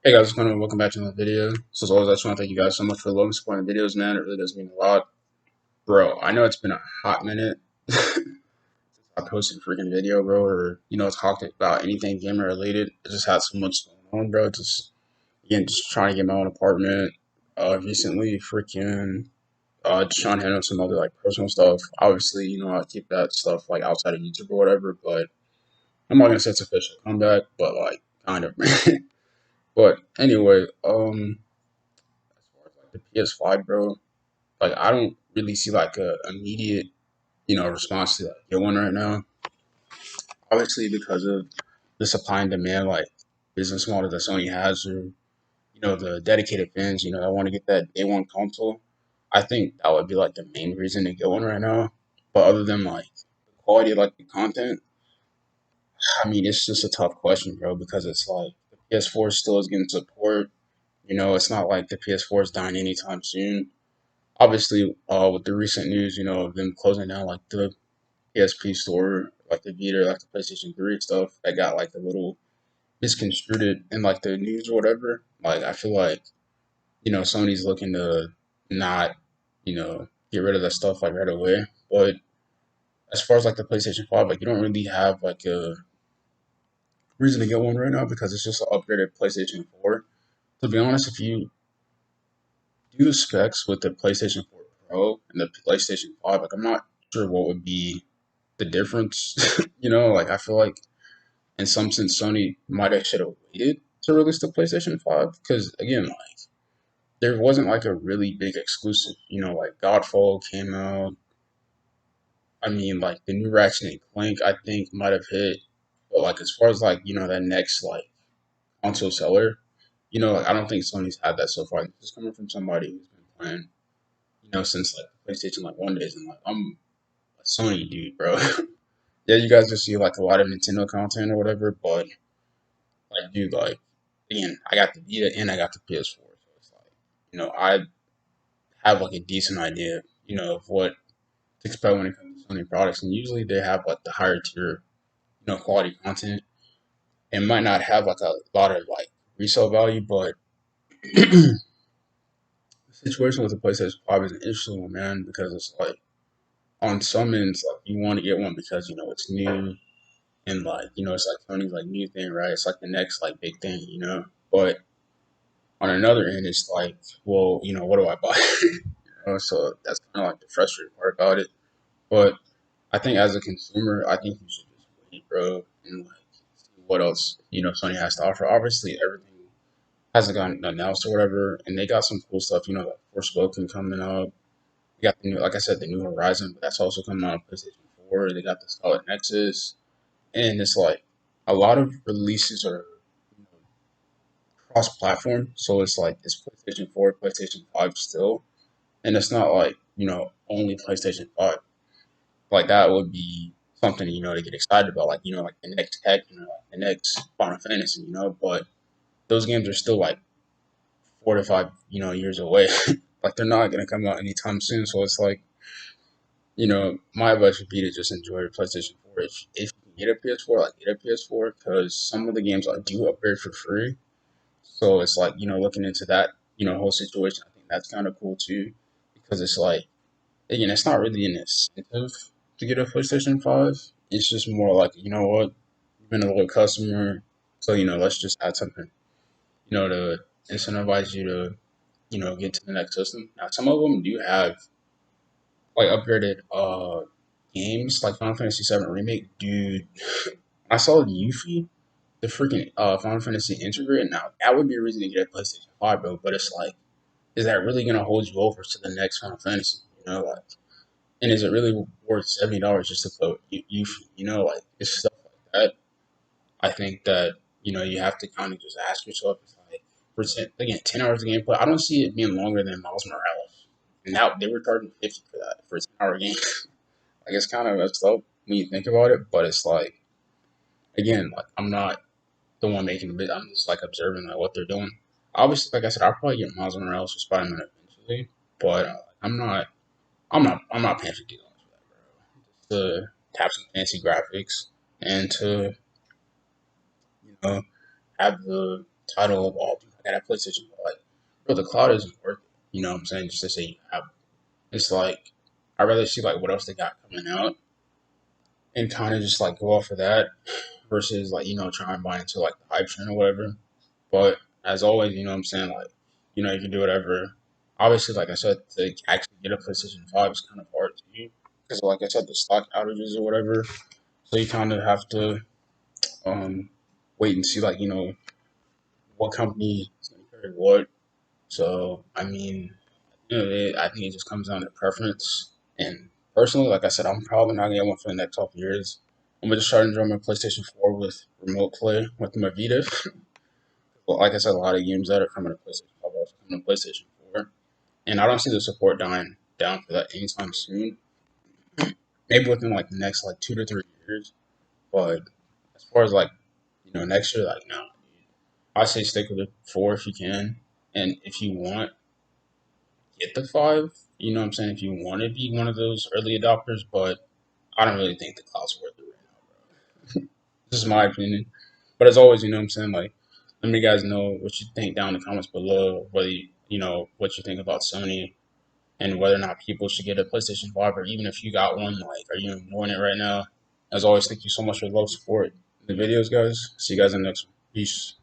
Hey guys, what's going on? Welcome back to another video. So as always, I just want to thank you guys so much for the love and support in the videos, man. It really does mean a lot. Bro, I know it's been a hot minute since I posted a freaking video, bro, or, talked about anything gamer related. I just had so much going on, bro. Just trying to get my own apartment. Recently, freaking, just trying to handle some other, like, personal stuff. Obviously, I keep that stuff, like, outside of YouTube or whatever, but I'm not going to say it's official comeback, but, like, kind of. But anyway, as far as like the PS5, bro, like I don't really see like a immediate, response to like get one right now. Obviously because of the supply and demand like business model that Sony has, or the dedicated fans, that want to get that day one console. I think that would be like the main reason to get one right now. But other than like the quality of like the content, I mean it's just a tough question, bro, because it's like the PS4 still is getting support. It's not like the PS4 is dying anytime soon. Obviously, with the recent news, of them closing down like the PSP store, like the Vita, like the PlayStation 3 stuff, that got like a little misconstrued in like the news or whatever. Like, I feel like, Sony's looking to not, get rid of that stuff like right away. But as far as like the PlayStation 5, like, you don't really have like a reason to get one right now because it's just an upgraded PlayStation 4. To be honest, if you do the specs with the PlayStation 4 Pro and the PlayStation 5, like, I'm not sure what would be the difference. Like I feel like in some sense Sony might have should have waited to release the PlayStation 5 because again, like there wasn't like a really big exclusive. Like Godfall came out. I mean, like the new Ratchet and Clank, I think might have hit, but like as far as like that next like console seller, like I don't think Sony's had that so far. This is coming from somebody who's been playing, since like the PlayStation like one days, and like I'm a Sony dude, bro. Yeah, you guys just see like a lot of Nintendo content or whatever, but like, dude, like, again, I got the Vita and I got the PS4, so it's like, I have like a decent idea, of what to expect when it comes to Sony products, and usually they have like the higher tier, quality content. It might not have like a lot of like resale value, but the situation with the PlayStation 5 is an interesting one, man, because it's like on some ends, like you want to get one because it's new and like it's like Sony's like new thing, right? It's like the next like big thing, But on another end, it's like, well, what do I buy? So that's kind of like the frustrating part about it. But I think as a consumer, I think you should just wait, bro, and like see what else Sony has to offer. Obviously, everything hasn't gotten announced or whatever, and they got some cool stuff. Like Forspoken coming up. You got the new, like I said, the new Horizon, but that's also coming out on PlayStation 4. They got the Scarlet Nexus, and it's like a lot of releases are cross-platform, so it's like it's PlayStation 4, PlayStation 5 still, and it's not like only PlayStation 5. Like that would be something to get excited about, like like the next tech, like the next Final Fantasy, But those games are still like 4 to 5 years away. Like they're not gonna come out anytime soon. So it's like my advice would be to just enjoy your PlayStation 4. If you can get a PS4, like get a PS4 because some of the games I do upgrade for free. So it's like looking into that whole situation. I think that's kind of cool too because it's like again, it's not really an incentive to get a PlayStation 5. It's just more like, what, you've been a little customer, so, let's just add something, to incentivize you to, get to the next system. Now, some of them do have, like, upgraded games, like Final Fantasy VII Remake. Dude, I saw Yuffie, the freaking Final Fantasy Integrate. Now, that would be a reason to get a PlayStation 5, bro, but it's like, is that really going to hold you over to the next Final Fantasy? Like, and is it really worth $70 just to play Yuffie? Like it's stuff like that. I think that you have to kind of just ask yourself, it's like, again, 10 hours of gameplay. I don't see it being longer than Miles Morales. And now they were charging 50 for that for a 10-hour game. Like it's kind of messed up when you think about it, but it's like again, like I'm not the one making the bid. I'm just like observing like what they're doing. Obviously, like I said, I'll probably get Miles Morales for Spider-Man eventually, but I'm not. I'm not paying $50 for that, bro. To have some fancy graphics and to you know have the title of all. got a PlayStation, but like, bro, the cloud isn't worth it. You know what I'm saying? Just to say you have it. It's like I'd rather see like what else they got coming out and kind of just like go off of that versus like try and buy into like the hype train or whatever. But as always, you know what I'm saying, like you can do whatever. Obviously, like I said, to actually get a PlayStation 5 is kind of hard too because, like I said, the stock outages or whatever. So you kind of have to um, wait and see, like what company is going to carry what. So I mean, I think it just comes down to preference. And personally, like I said, I'm probably not gonna get one for the next couple of years. I'm gonna just try to enjoy my PlayStation 4 with remote play with my Vita. Well, like I said, a lot of games that are coming to PlayStation 5 are also coming to PlayStation 4, and I don't see the support dying down for that anytime soon. Maybe within like the next like 2 to 3 years, but as far as like next year, like no, I say stick with the 4 if you can, and if you want, get the 5. You know what I'm saying? If you want to be one of those early adopters, but I don't really think the cloud's worth it right now, bro. This is my opinion. But as always, you know what I'm saying? Like, let me guys know what you think down in the comments below, whether what you think about Sony and whether or not people should get a PlayStation 5, or even if you got one, like, are you enjoying it right now? As always, thank you so much for the love support in the videos, guys. See you guys in the next one. Peace.